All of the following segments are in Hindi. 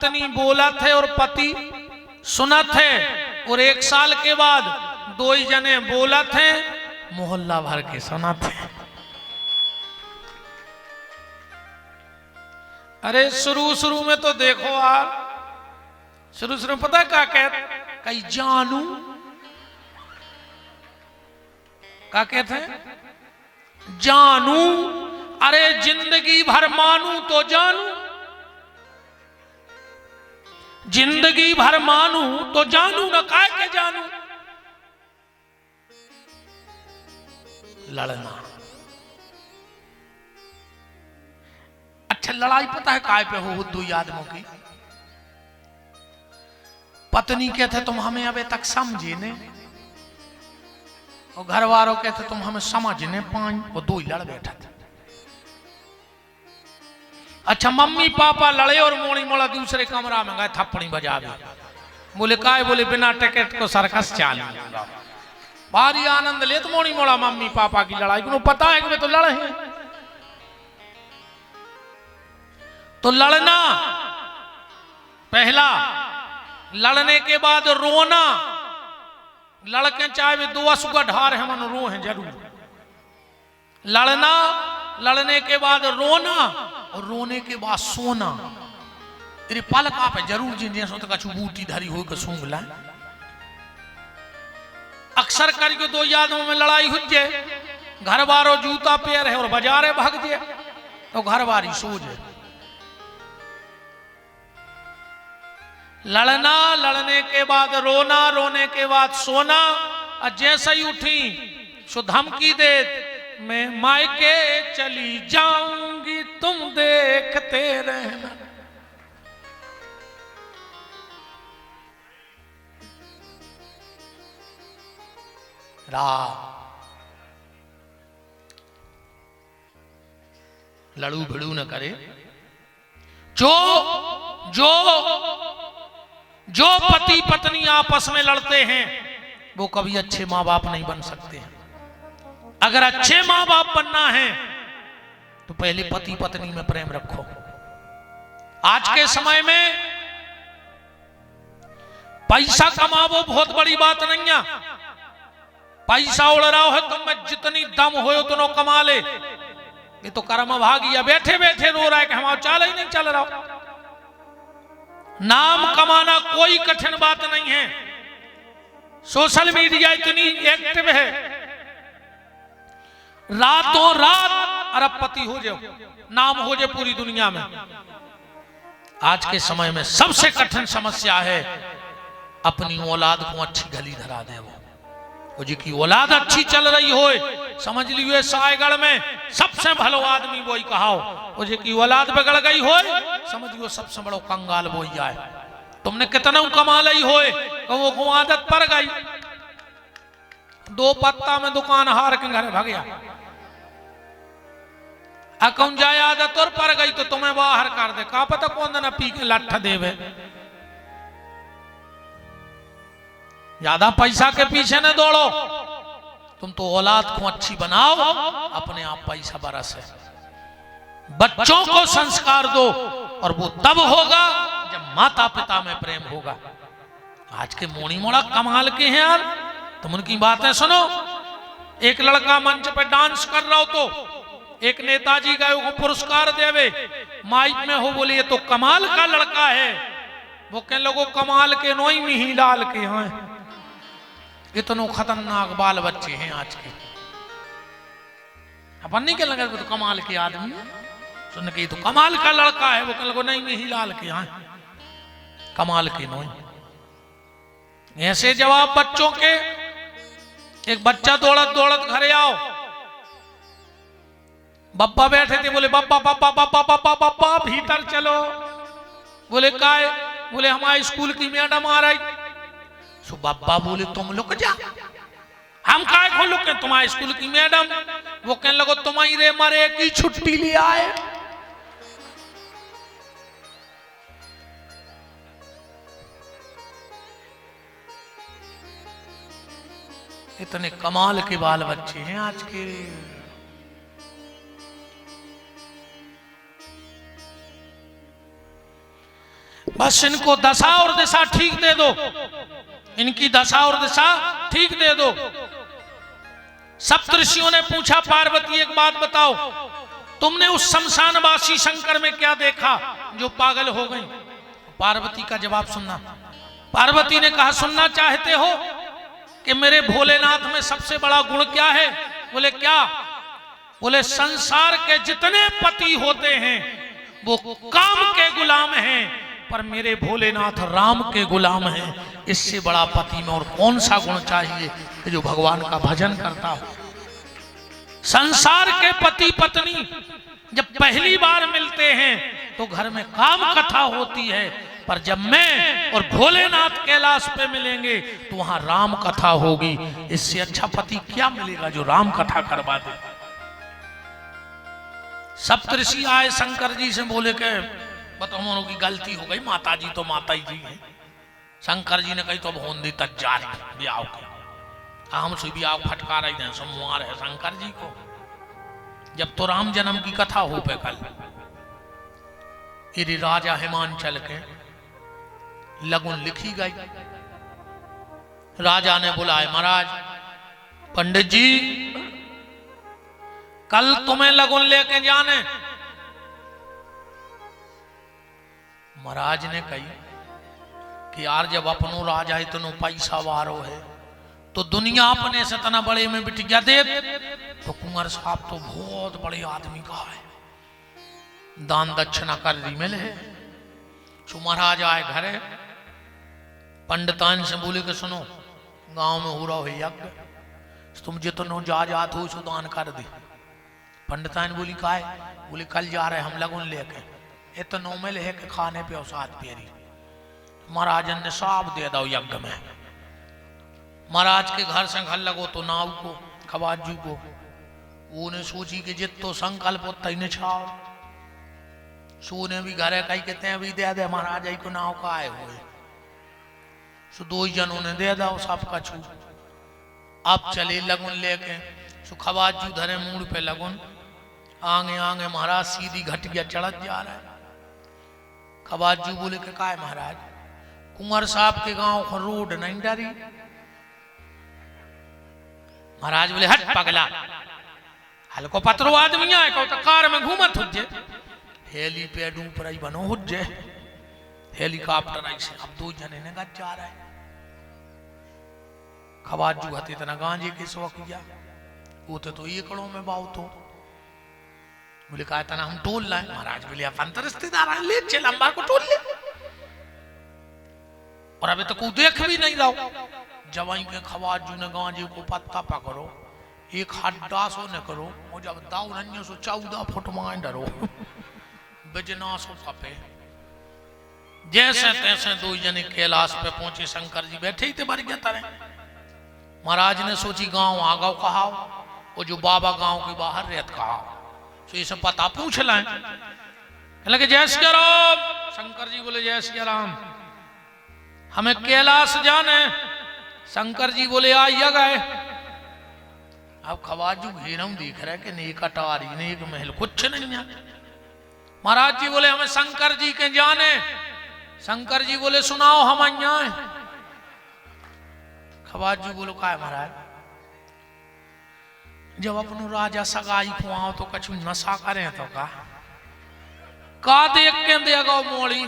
पत्नी बोला थे और पति सुना थे, और 1 साल के बाद 2 ही जने बोला थे, मोहल्ला भर के सुना थे। अरे शुरू में तो देखो यार, शुरू में पता क्या कहते, कई जानू क्या कहते हैं, जानू। अरे जिंदगी भर मानू तो जानू, जिंदगी भर मानू तो जानू न काय के जानू। लड़ना, अच्छा लड़ाई पता है काय पे हो, 2 आदमों की। पत्नी कहते तुम हमें अभी तक समझे ने, और घर वालों कहते तुम हमें समझने पाए, वो 2 ही लड़ बैठा थे। अच्छा मम्मी पापा लड़े और मोड़ी मोड़ा दूसरे कमरा में गए थप्पड़ी बजा दी। बोले काय, बोले बिना टिकट को सर्कस चालू। भारी आनंद ले तो मोड़ी मोड़ा मम्मी पापा की लड़ाई को पता है कि वे तो लड़े हैं। तो लड़ना पहला, लड़ने के बाद रोना। लड़के चाहे वे 2 असुगा ढार है मन रो हैं जरूर। लड़ना, लड़ने के बाद रोना, और रोने के बाद सोना। तेरे पालक आप है जरूर जिन सो तक बूटी धरी हो के सूंघ ला। अक्सर करके 2 आदमों में लड़ाई हो जाए, घर बारो जूता पैर है और बाजारे भाग जाए, तो घर बारी सो जाए। लड़ना, लड़ने के बाद रोना, रोने के बाद सोना। और जैसे ही उठी सो धमकी दे, मैं मायके चली जाऊंगी तुम देखते रहना। लड़ू भिड़ू न करे। जो पति पत्नी आपस में लड़ते हैं वो कभी अच्छे माँ बाप नहीं बन सकते हैं। अगर अच्छे माँ बाप बनना है तो पहले पति पत्नी में प्रेम रखो। आज के समय में पैसा कमावो बहुत बड़ी बात नहीं है। पैसा उड़ रहा है तुम में जितनी दम हो उतना कमा ले। ये तो कर्म भागी है, बैठे बैठे रो रहा है कि हमारा चाल ही नहीं चल रहा। नाम कमाना कोई कठिन बात नहीं है। सोशल मीडिया इतनी एक्टिव है, रातों रात अरबपति हो जाओ, नाम हो जाए पूरी दुनिया में। आज के समय में सबसे कठिन समस्या है अपनी औलाद को अच्छी गली धरा दे। वो जी की औलाद अच्छी चल रही हो, समझ लीजिए सायगढ़ में सबसे भलो आदमी वही कहाओ। वो जी की औलाद बिगड़ गई हो, समझियो सबसे बड़ो कंगाल वो ही आए। तुमने कितना कमा ली हो, वो को आदत पड़ गई 2 पत्ता में दुकान हार के घर भाग गया। अकौन जाए आदत और पड़ गई तो तुम्हें बाहर कर दे, का पता कौन ना पी के लट्ठ देवे। ज्यादा पैसा के पीछे न दौड़ो, तुम तो औलाद को अच्छी बनाओ, अपने आप पैसा बरस है। बच्चों को संस्कार दो और वो तब होगा जब माता पिता में प्रेम होगा। आज के मोड़ी मोड़ा कमाल के हैं यार, तुम उनकी बातें सुनो। एक लड़का मंच पे डांस कर रहा हो तो एक नेताजी गए वो पुरस्कार देवे, माइक में हो बोले ये तो कमाल का लड़का है। वो कह लोगों कमाल के नोई में ही डाल के हैं। इतनो खतरनाक बाल बच्चे हैं आज के। अपन नहीं कह लगे तो कमाल के आदमी सुन के तो कमाल का लड़का है, वो कह लोगों नहीं में ही डाल के हैं कमाल के नोई। ऐसे जवाब बच्चों के। एक बच्चा दौड़त दौड़त घरे आओ, बब्बा बैठे थे, बोले बब्बा बब्बा बब्बा बब्बा बब्बा भीतर चलो। बोले काय, बोले हमारे स्कूल की मैडम आ रही। सो बब्बा बोले तुम लुक जा। हम काय को लुके, तुम्हारे स्कूल की मैडम। वो कहने लगो तुम्हारे मरे की छुट्टी ले आए। इतने कमाल के बाल बच्चे हैं आज के। बस इनको दशा और दिशा ठीक दे दो, इनकी दशा और दिशा ठीक दे दो। सप्तऋषियों ने पूछा पार्वती एक बात बताओ, तुमने उस शमशानवासी शंकर में क्या देखा जो पागल हो गई? पार्वती का जवाब सुनना। पार्वती ने कहा सुनना चाहते हो कि मेरे भोलेनाथ में सबसे बड़ा गुण क्या है? बोले क्या? बोले संसार के जितने पति होते हैं वो काम के गुलाम हैं, पर मेरे भोलेनाथ राम के गुलाम हैं। इससे बड़ा पति में और कौन सा गुण चाहिए कि जो भगवान का भजन करता हो। संसार के पति पत्नी जब पहली बार मिलते हैं तो घर में काम कथा होती है, पर जब मैं और भोलेनाथ कैलाश पे मिलेंगे तो वहां राम कथा होगी। इससे अच्छा पति क्या मिलेगा जो राम कथा करवा दे। सप्तऋषि आए शंकर जी से, बोले के बताओ की गलती हो गई, माता जी तो माता ही जी है। शंकर जी ने कही तो होंदी तक जारी ब्याह के हम से ब्याह फटकार ही सोमवार है शंकर जी को। जब तो राम जन्म की कथा हो पे कल इरी राजा हिमांचल के लगुन लिखी गई। राजा ने बुलाए, महाराज पंडित जी कल तुम्हें लगुन लेके जाने। महाराज ने कही कि यार जब अपनो राजा इतनो पैसा वारो है तो दुनिया अपने से इतना बड़े में बिटिया दे तो कुंवर साहब तो बहुत बड़े आदमी का है, दान दक्षिणा कर दी मिले है। सो महाराज आए घरे, पंडितान से बोले कि सुनो गांव में हो रहा है यज्ञ, तुम जितनो जात हो सो दान कर दी। पंडितान बोली का है? बोले कल जा रहे हम लगुन लेके, इतनो में ले के खाने पे औसात पेरी। महाराजन ने साफ दे दो यज्ञ में। महाराज के घर से घर लगो तो नाव को खवाजू को वो ने सोची कि जित तो संकल्प होता ही छाओ। सो ने भी घरे कही कहते हैं भी दे दे महाराज आई को नाव का आए हुए। सो दो ही जनों ने दे दो सबका छू। अब चले लगुन लेके, सो खवाजू धरे मूड पे लगुन, आगे आगे महाराज सीधी घटिया चढ़त जा रहा है। खवाजू बोले के का है महाराज? कुंवर साहब के गांव को रोड नहीं डरी। महाराज बोले हट पगला, हल्को पत्रो आदमी आए को तो कार में घूमत हुज्जे, हेलीपैड ऊपर ही बनो हुज्जे, हेलीकॉप्टर ऐसे। अब दो जने ने गज जा रहा है। खवाजू हते इतना गांजे के शौक किया वो तो एकड़ों में बाव तो बोले कहा था ना हम टोल लाए। महाराज बोले अपन तो रिश्तेदार आए, ले चल अंबा को टोल ले। और अभी तक तो देख भी नहीं रहा। जवाई के खवाजू ने गांजे को पत्ता पकड़ो, एक हड्डा सो न करो, और जब दाऊ रन्यो सो 14 फुट मां डरो बिजना सो कपे। जैसे तैसे दो जने कैलाश पे पहुंचे। शंकर जी बैठे ही थे मर गया तारे। महाराज ने सोची गांव आ गाँव कहा, और जो बाबा गांव के बाहर रहत कहा, तो ये सब पता पूछ लाए। लगे जय श्री राम। शंकर जी बोले जय श्री राम, हमें कैलाश जाने। शंकर जी बोले आ गए। अब खवाजू घेरम दिख रहा है कि नेक अटारी नेक महल कुछ नहीं है। महाराज जी बोले हमें शंकर जी के जाने। शंकर जी बोले सुनाओ हम आए। खवाजू बोलो का है महाराज? जब अपनो राजा सगाई को आओ तो कछु नशा करें तो का देख के देगा मोड़ी।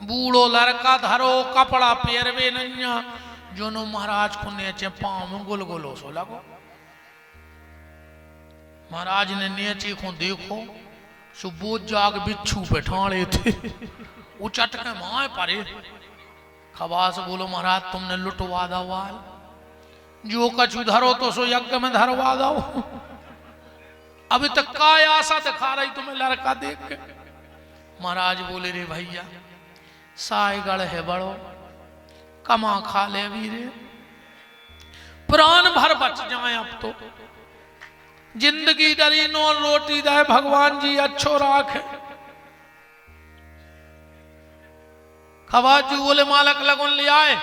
बूढ़ो लड़का धरो कपड़ा पेरवे नैया, जो नो महाराज को नेचे पांव में गुल गुलो सो लगो। महाराज ने नेचे को देखो, सुबह जाग बिच्छू पे ठाणे थे, वो चटके माए परे। खवास बोलो महाराज तुमने लुटवा दो वाल, जो कछु धरो तो सो यज्ञ में धरवा दो। अभी तक काय आशा दिखा रही तुम्हें लड़का देख के। महाराज बोले रे भैया सायगढ़ है बड़ो, कमा खा ले वीरे, प्राण भर बच जाए अब तो। जिंदगी डरी नो रोटी दे भगवान जी अच्छो राखे। खवाजू बोले मालक लगन ले आए।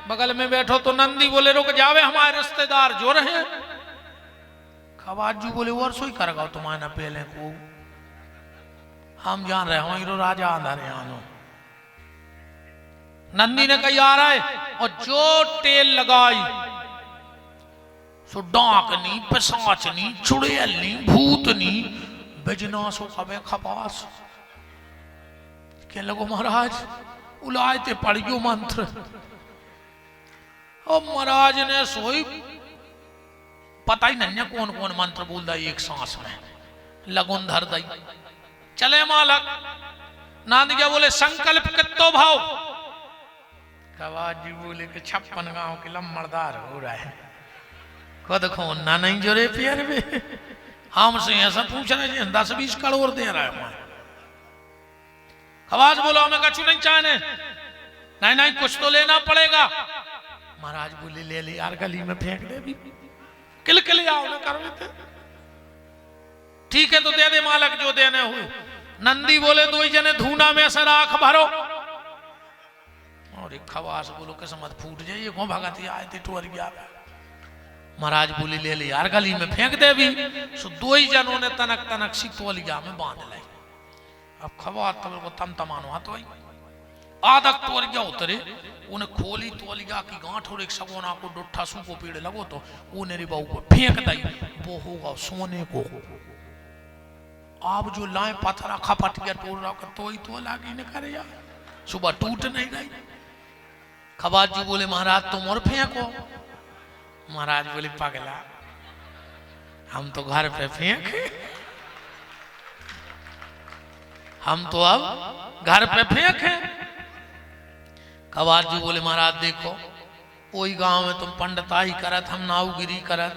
बगल में बैठो तो नंदी बोले रुक जावे हमारे रिश्तेदार जो रहे। खवाजू बोले और सोई कर गाओ तुम्हारा पहले को हम जान रहे हो हीरो राजा अंदर आनो। नंदी ने कही आ रहा है और जो तेल लगाई सो डाकनी, पिशाचनी, चुड़ैलनी, भूतनी, बिजनासो कबे खपास के लगो महाराज उलाए ते पढ़ियो मंत्र। और महाराज ने सोई पता ही नहीं कौन कौन मंत्र बोल दा एक सांस में, लगुन धर दई। चले मालक नांद क्या बोले संकल्प कितो भाव। कवाज जी बोले कि 56 गांव के लम्बड़दार हो रहा है, खुद खोना नहीं जोरे पियर में। हमसे ऐसा पूछ रहे हैं 10-20 करोड़ दे रहा है। खवाज बोलो हमें कछु नहीं चाहने, नहीं नहीं कुछ तो लेना पड़ेगा। महाराज बोले ले ले यार, गली में फेंक दे भी, किल किल आओ ना कर लेते। ठीक है तो दे दे मालक जो देने हुए। नंदी बोले 2 जने धूना में से राख भरो। और एक खवास बोलो किस्मत फूट जाइए को भगत आए थे टूर गया। महाराज बोले ले ले यार, गली में फेंक दे भी। सो 2 जनों ने तनक तनक सी तोलिया में बांध लाई। अब खवास तब को तम तमानो हाथ वही आधा तोलिया उतरे, उन्हें खोली तोलिया की गांठ और एक सगोना को डुट्ठा सू को पीड़े लगो तो वो मेरी बहू को फेंक दई। वो होगा सोने को। आप जो लाए पत्थर खपटिया तोड़ रहा तो ही तो लागी न करे यार, सुबह टूट नहीं गई। खवाज जी बोले महाराज तुम और फेंको। महाराज बोले पगला हम तो घर पे फेंके, हम तो अब घर पे फेंके। खवाज जी बोले महाराज देखो कोई गांव में तुम पंडिताई करत, हम नावगिरी करत,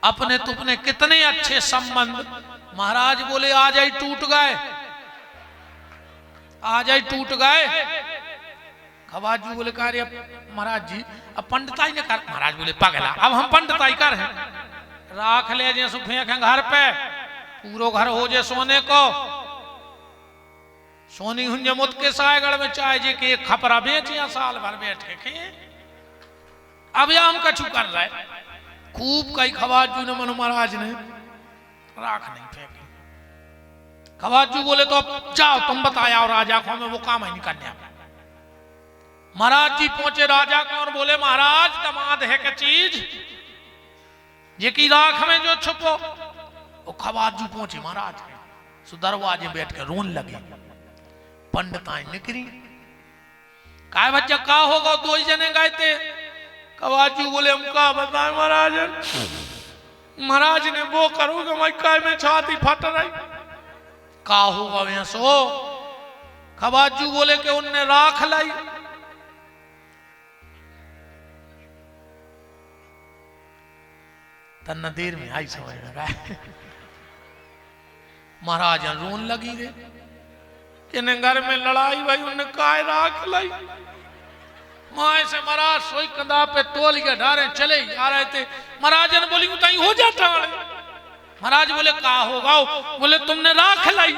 अपने तुपने कितने अच्छे संबंध। महाराज बोले आज ही टूट गए, आज ही टूट गए। खवाज जी बोले कह रहे महाराज जी अब पंडिताई ने कर। महाराज बोले पगला अब हम पंडिताई कर हैं, राख ले जैसे फेंकें घर पे, पूरो घर हो जाए सोने को। सोनी हुंज मुत के सायगढ़ में चाहे जे के एक खपरा बेचिया साल भर बैठ के खे। अब या हम कछु कर रहे खूब कई। खवाज जी ने मनो महाराज ने राख नहीं फेंकी। खवाज जी बोले तो अब जाओ तुम बताया और राजा को हमें वो काम ही नहीं करने। महाराज जी पहुंचे राजा को और बोले महाराज दमाद है क्या चीज ये की राख में जो छुपो। वो खवाज जी पहुंचे महाराज के सो दरवाजे बैठ के रोन लगे। पंडिताई निकली काय बच्चा का होगा 2 जने गए थे। खवाज जी बोले हम का बताए महाराज। महाराज ने वो करोगे मैं काय में छाती फट रही का होगा वहां सो। खवाज जी बोले कि उनने राख लाई। तन्ना देर में आई समझ में गए। महाराज रोन लगी रे कि घर में लड़ाई भाई उन्हें काय राख लाई। माए से महाराज सोई कंधा पे तोल के ढारे चले आ रहे थे। महाराज ने बोली उताई हो जाता। महाराज बोले का होगा। बोले तुमने राख लाई।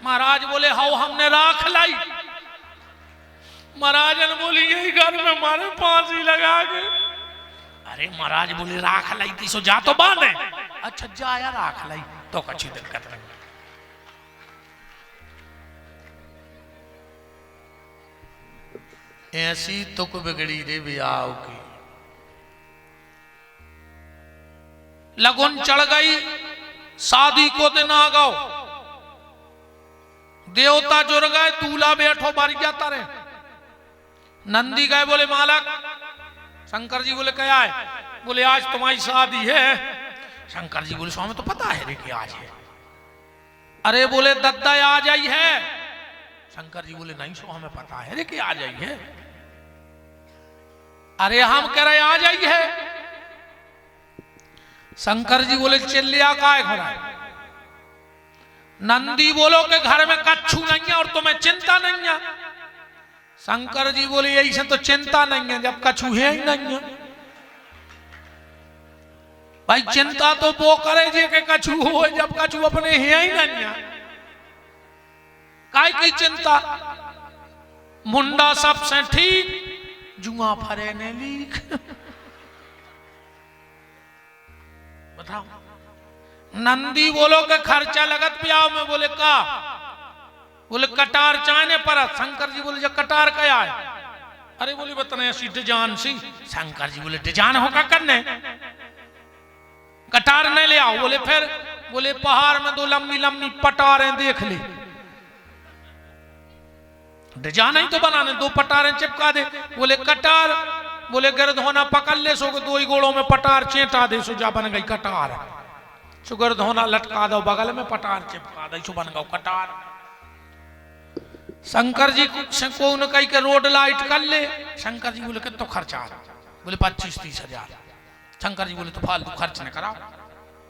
महाराज बोले हाउ हमने राख लाई। महाराज ने बोली यही घर में मारे फांसी लगा के। अरे महाराज बोले राख लाई थी सो जा तो बांधे। अच्छा जाया राख लाई तो कच्छी दिक्कत नहीं। ऐसी तुक बिगड़ी रे ब्याह की। लगुन चढ़ गई शादी को दिन आ गओ। देवता जुड़ गए दूल्हा बैठो बारी जाता रहे। नंदी गए बोले मालक। शंकर जी बोले क्या है। बोले आज तुम्हारी शादी है। शंकर जी बोले स्वामी तो पता है रे कि आज है। अरे बोले दद्दा आज आई है। शंकर जी बोले नहीं सो हमें पता है रे कि आज आई है। अरे हम कह रहे आज आई है। शंकर जी बोले चिल्लिया काय घोड़ा। नंदी बोलो कि घर में कच्छू नहीं है और तुम्हें चिंता नहीं है। शंकर जी बोले यही से तो चिंता नहीं है जब कछु है ही नहीं है। भाई चिंता तो वो करे जे के कछु हो जब कछु अपने है ही नहीं है। काय की चिंता। मुंडा सबसे ठीक जुआ फरे ने लीक। बताओ। नंदी बोलो के खर्चा लगत ब्याह में। बोले का बोले कटार चाहने पर। शंकर जी बोले जब कटार क्या है? अरे बोले बताने ऐसी डिजाइन सी। शंकर जी बोले डिजाइन होगा करने, कटार नहीं ले आओ। बोले फिर? बोले पहाड़ में दो लंबी लंबी पटारें देख ली, डिजाइन ही तो बनाने, दो पटारें चिपका दे। बोले कटार? बोले गर्दहोना पकड़ ले सो, दो ही गोड़ों में पटार चेटा दे सो, जा बन गई कटार। सो गर्दहोना लटका दो बगल में, पटार चिपका दे सो, बन गौ कटार। शंकर जी को न कही के रोड लाइट कर ले। शंकर जी बोले कितना खर्चा? बोले 25-30 हजार। शंकर जी बोले तो फालतू खर्च न कराओ,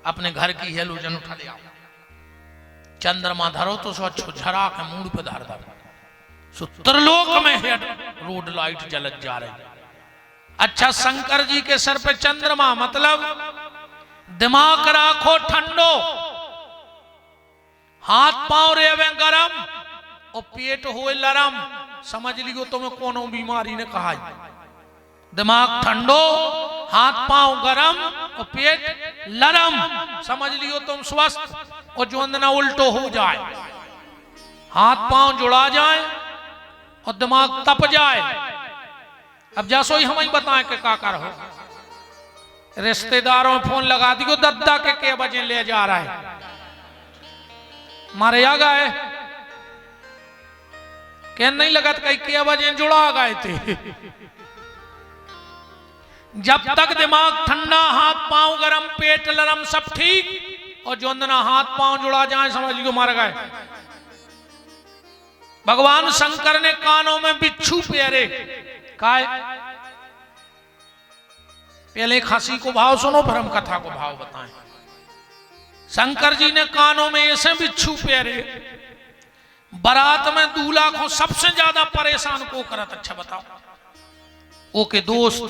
अपने घर की हेलोजन उठा ले आओ। चंद्रमा धरो तो सो अच्छो झरा के मूड पे धर दो, सो त्रिलोक में हेड रोड लाइट जलत जा रही। अच्छा, शंकर जी के सर पे चंद्रमा, मतलब दिमाग राखो ठंडो, हाथ पांव रेवे गरम और पेट होए लरम। समझ लियो तुम्हें कोनो बीमारी ने कहा। दिमाग ठंडो, हाथ पांव गरम और पेट लरम, समझ लियो तुम स्वस्थ। और जो अंदना उल्टो हो जाए, हाथ पांव जुड़ा जाए और दिमाग तप जाए। अब जैसो ही हम ही बताएं कि का कर हो, रिश्तेदारों में फोन लगा दियो, दद्दा के बजे ले जा रहा है, मारे आ गए क्या नहीं लगत कई के बजे जुड़ा गए थे। जब तक दिमाग ठंडा, हाथ पांव गरम, पेट लरम, सब ठीक, और जो अंदना हाथ पांव जुड़ा जाए समझ लियो मर गए। भगवान शंकर ने कानों में बिच्छू पेरे। काय? पहले खांसी को भाव सुनो, फिर हम कथा को भाव बताएं। शंकर जी ने कानों में ऐसे बिच्छू पेरे, बारात में दूल्हा को सबसे ज्यादा परेशान को करत। अच्छा बताओ, ओके दोस्त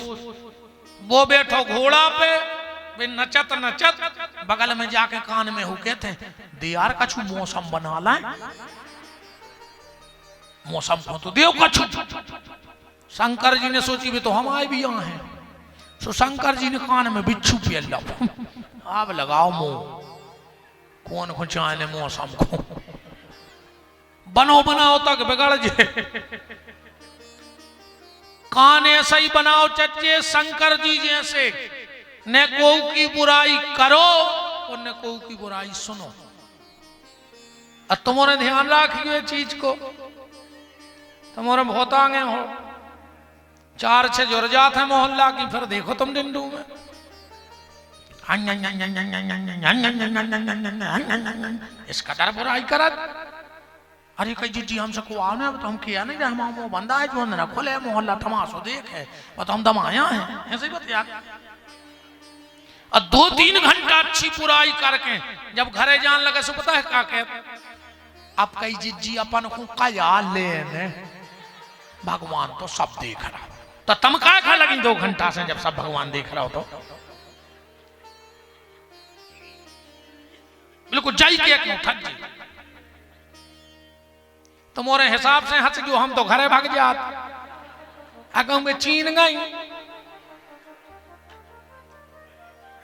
वो बैठो घोड़ा पे, वे नचत नचत बगल में जाके कान में हुके थे, दियार कछु मौसम बना लाए, मौसम को तो देव कछु। शंकर जी ने सोची भी तो हम आए भी यहाँ हैं। सो शंकर जी ने कान में बिच्छू पेल लो, अब लगाओ मुंह, कौन को चाहने मौसम को बनो बनाओ तक बिगड़ जाए। कान ऐसा ही बनाओ चच्चे शंकर जी जैसे, न को की बुराई करो और न को की बुराई सुनो। और तुम्हारे ध्यान रखियो ये चीज को, तुम्हारे बहुत आगे हो, 4-6 जुड़ जात है मोहल्ला की, फिर देखो तुम डिंडू में इसका डर बुराई करत। अरे कही जी हमसे को आओ ना, तो हम किया नहीं, हम बंदा है जो अंदर खोले मोहल्ला तमाशो देख है, तो हम दमाया है, ऐसे ही बतिया। और 2-3 घंटा अच्छी बुराई करके जब घरे जान लगे सो पता है क्या कह, आप कही जिज्जी अपन को कया लेने, भगवान तो सब देख रहा, तो तुम क्या खा लगी 2 घंटा से जब सब भगवान देख रहा हो तो? बिल्कुल जाई के क्यों थक जी, तुम्हारे हिसाब से हंस गयो, हम तो घरे भाग जात, अगर में चीन गई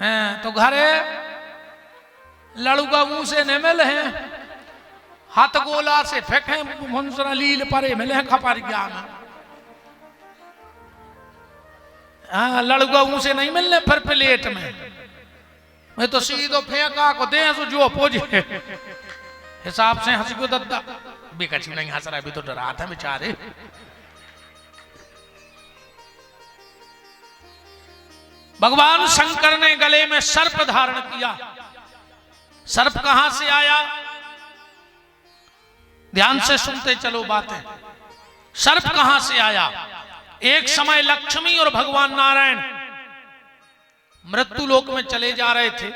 हैं तो घरे लड़ूगा मुंह से न मिले हैं, हाथ गोला से फेंके मुंसरा लील परे मिले हैं खपार ज्ञान। हाँ, लड़ूगा मुंह से नहीं मिलने, फिर प्लेट में मैं तो सीधो फेंका को दे सो जो पोजे हिसाब से हंस गयो दद्दा, बेकची नहीं हंस रहा, अभी तो डरा था बेचारे। भगवान शंकर ने गले में सर्प धारण किया। सर्प कहां से आया? ध्यान से सुनते चलो बातें। सर्प कहां से आया? एक समय लक्ष्मी और भगवान नारायण मृत्यु लोक में चले जा रहे थे।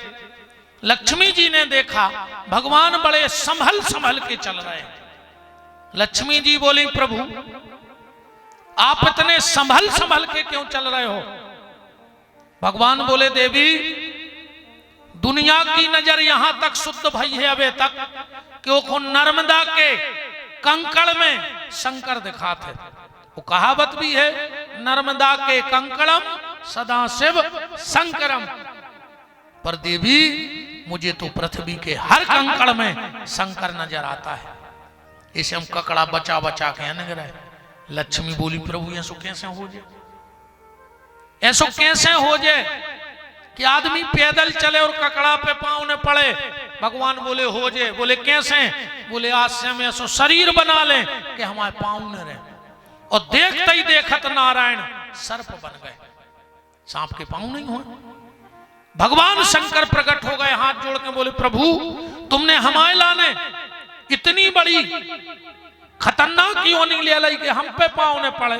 लक्ष्मी जी ने देखा भगवान बड़े संभल संभल के चल रहे हैं। लक्ष्मी जी बोली प्रभु आप इतने संभल संभल के क्यों चल रहे हो? भगवान बोले देवी दुनिया की नजर यहां तक शुद्ध भई है अबे तक क्यों नर्मदा के कंकड़ में शंकर दिखाते। वो कहावत भी है नर्मदा के कंकड़म सदा शिव शंकरम, पर देवी मुझे तो पृथ्वी के हर कंकड़ में शंकर नजर आता है। ऐसे हम ककड़ा बचा बचा के न गिराए। लक्ष्मी बोली प्रभु ऐसो कैसे हो जाए, ऐसो कैसे हो जाए कि आदमी पैदल चले और ककड़ा पे पांव न पड़े। भगवान बोले हो जाए। बोले कैसे? बोले आज से हम ऐसो शरीर बना ले कि हमारे पांव न रहे। और देखते ही देखत नारायण सर्प बन गए, सांप के पांव नहीं हुए। भगवान शंकर प्रकट हो गए, हाथ जोड़ के बोले प्रभु तुमने हमारे लाने इतनी बड़ी खतरनाक योनि ले लाई कि हम पे पांव ने पड़े,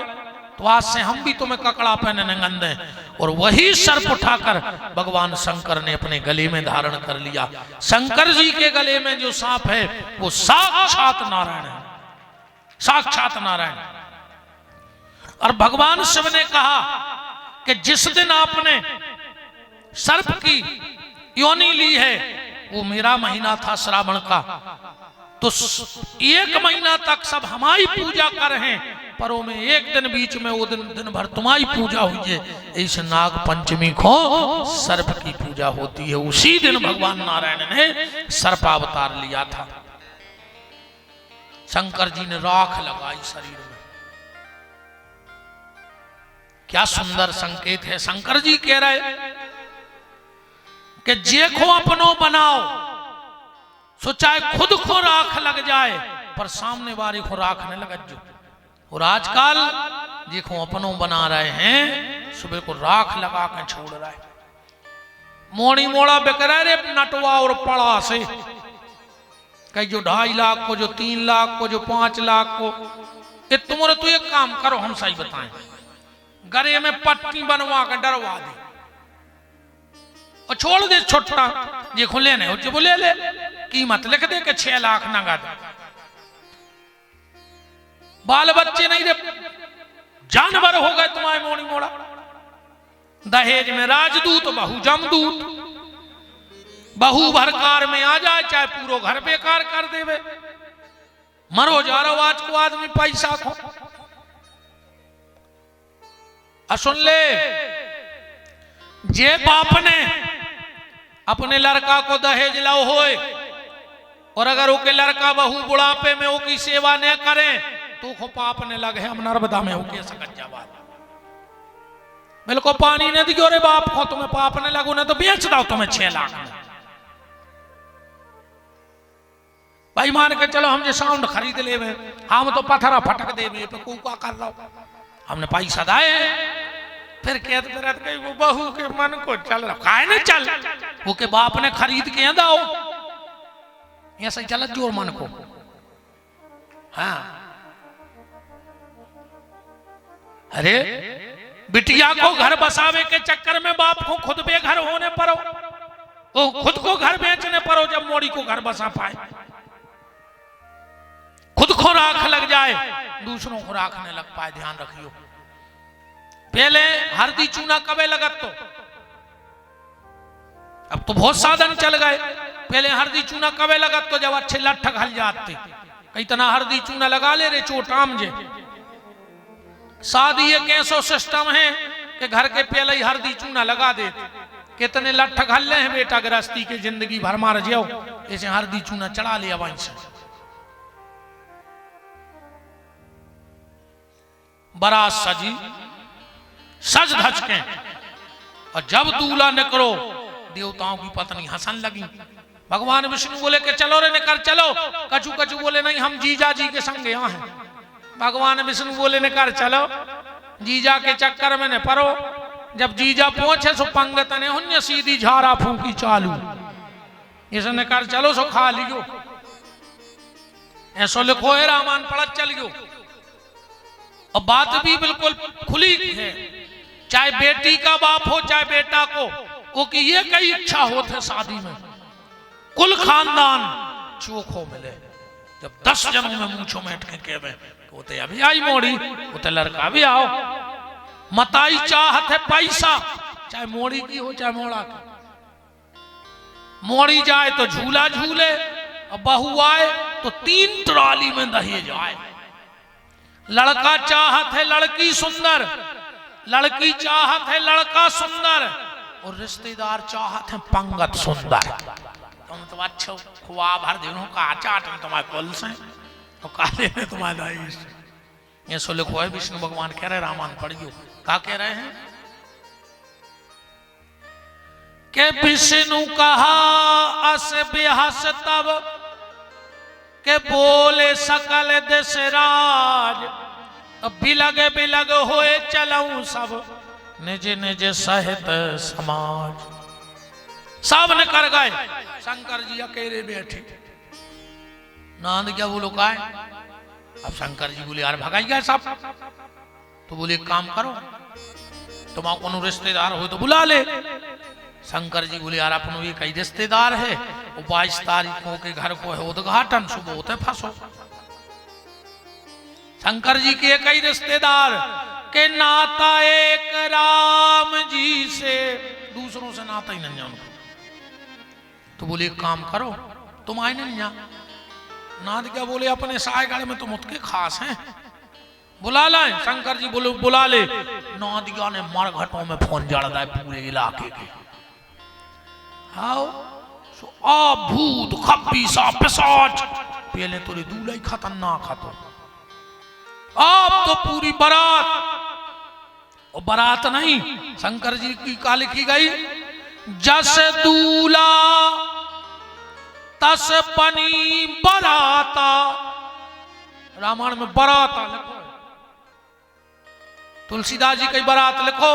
तो आज से हम भी तुम्हें ककड़ा पहने गंदे। और वही सर्प उठाकर भगवान शंकर ने अपने गले में धारण कर लिया। शंकर जी के गले में जो सांप है वो साक्षात नारायण है, साक्षात नारायण। और भगवान शिव ने कहा कि जिस दिन आपने सर्प की योनि ली है वो मेरा महीना था श्रावण का, तो 1 महीना तक सब हमारी पूजा कर रहे हैं, पर वो में एक दिन बीच में वो दिन भर तुम्हारी पूजा हुई है। इस नाग पंचमी को सर्प की पूजा होती है। उसी दिन भगवान नारायण ने सर्पावतार लिया था। शंकर जी ने राख लगाई शरीर में। क्या सुंदर संकेत है। शंकर जी कह रहे कि जे को अपनो बनाओ, सो चाहे खुद को राख लग जाए पर सामने वाले को राख न लग जो। और आजकल देखो अपनों बना रहे हैं, सुबह को राख लगा के छोड़ रहा है। मोड़ी मोड़ा बेकरा रे नटवा और पड़ा से, कहीं जो 2.5 लाख को, जो 3 लाख को, जो 5 लाख को। ये तुम्हारे तो एक काम करो, हम सही बताएं, गरे में पट्टी बनवा के डरवा दे और छोड़ दे छोटा जे खुले ने जो बोले ले कीमत लिख दे के 6 लाख नगद। बाल बच्चे नहीं रे जानवर हो गए तुम्हारे मोड़ी मोड़ा। दहेज में राजदूत, बहू जमदूत। बहू भरकार में आ जाए चाहे पूरा घर बेकार कर देवे। मरो जा रहा आज को आदमी पैसा को। सुन ले, जे बाप ने अपने लड़का को दहेज लाओ होए और अगर ओके लड़का बहू बुढ़ापे में ओकी सेवा न करे तो खो पाप ने लगे। हम नर्मदा में होके सकत जावा बिल्कुल पानी ने दियो रे बाप को, तुम्हें पाप ने लगो ना तो बेच दो तुम्हें 6 लाख में। भाई मान के चलो हम जो साउंड खरीद ले, हम तो पत्थरा फटक दे पे कूका कर रहा हूं, हमने पैसा दाए। फिर कहते रहते वो बहू के मन को चल रहा है ना, चल वो के बाप ने खरीद के दाओ ऐसा चल जोर मन को। हाँ अरे बिटिया को घर बसावे के चक्कर में बाप को खुद बेघर होने पड़ो, वो खुद को घर बेचने पड़ो जब मोड़ी को घर बसा पाए। खुद को राख लग जाए दूसरों को राखने लग पाए। ध्यान रखियो। पहले हल्दी चूना कबे लगत, तो अब तो बहुत साधन चल गए। पहले हल्दी चूना कबे लगत तो जब अच्छे लठ घल जाते, कई तना हल्दी चूना लगा ले रे चोटाम जे। शादी एक ऐसा सिस्टम है कि घर के पहले ही हल्दी चूना लगा दे। कितने लठ घल ले हैं बेटा गृहस्थी के जिंदगी भर मार जाओ, ऐसे हल्दी चूना चढ़ा लिया वहीं से। बारात सजी सज धज के और जब दूल्हा निकलो देवताओं की पत्नी हंसन लगी। भगवान विष्णु बोले कि चलो रे निकर चलो। कचू कचू बोले नहीं हम जीजा जी के संग यहाँ हैं। भगवान विष्णु बोले निकर चलो, जीजा के चक्कर में न परो। जब जीजा पहुंचे सो पंगत ने हुन्य सीधी झारा फूकी चालू, इसे निकर चलो सो खा लियो। ऐसो लिखो है रामायण पढ़त चलियो। और बात भी बिल्कुल खुली है, चाहे बेटी का बाप हो चाहे बेटा को, वो की ये कई इच्छा होते शादी में कुल खानदान चोखो मिले। जब 10 जनों में मूछों में अटके केवे तो ते अभी आई मोड़ी, वो ते लड़का भी आओ। मताई चाहत है पैसा, चाहे मोड़ी की हो चाहे मोड़ा की। मोड़ी जाए तो झूला झूले, और बहू आए तो 3 ट्राली में दहेज आए। लड़का चाहत है लड़की सुंदर, लड़की चाहत है लड़का सुंदर, और रिश्तेदार चाहत है पंगत सुंदर। तुम तो अच्छो खुआ भर दिनों का चाट तुम्हारे कुल से तो काले ने तुम्हारा ये सो लिखो है विष्णु भगवान कह रहे रामायण पढ़ियो क्या कह रहे हैं के विष्णु कहा अस बेहस तब के बोले सकल दशराज बिलग बिलग होए चलऊं सब निज निज सहित समाज। सब ने कर गए, शंकर जी अकेले बैठे। नांद क्या बोलो का है? अब शंकर जी बोले यार भगाई गए सब। तो बोले एक काम करो, तुम कोनो रिश्तेदार हो तो बुला ले। शंकर जी बोले यार अपन ये कई रिश्तेदार है, वो 22 तारीखों के घर को है उद्घाटन, सुबह होते फंसो। शंकर जी के कई रिश्तेदार के नाता एक राम जी से, दूसरों से नाता ही नहीं जानो। तो बोले एक काम करो, तुम आए नहीं यहाँ। नाथ क्या बोले अपने सायगढ़ में तुम उसके खास हैं, बुला लाए। शंकर जी बोले बुला ले। नादिया ने मरघटों में फोन जड़ दिया पूरे इलाके के। आओ आ भूत खब्बीसा पिशाच, पहले तो दूल्हा ही खतरनाक खतो, अब तो पूरी बारात। और बारात नहीं, शंकर जी की का लिखी गई, जस दूल्हा तस बनी बराता। रामायण में बराता लिखो, तुलसीदास जी की बारात लिखो,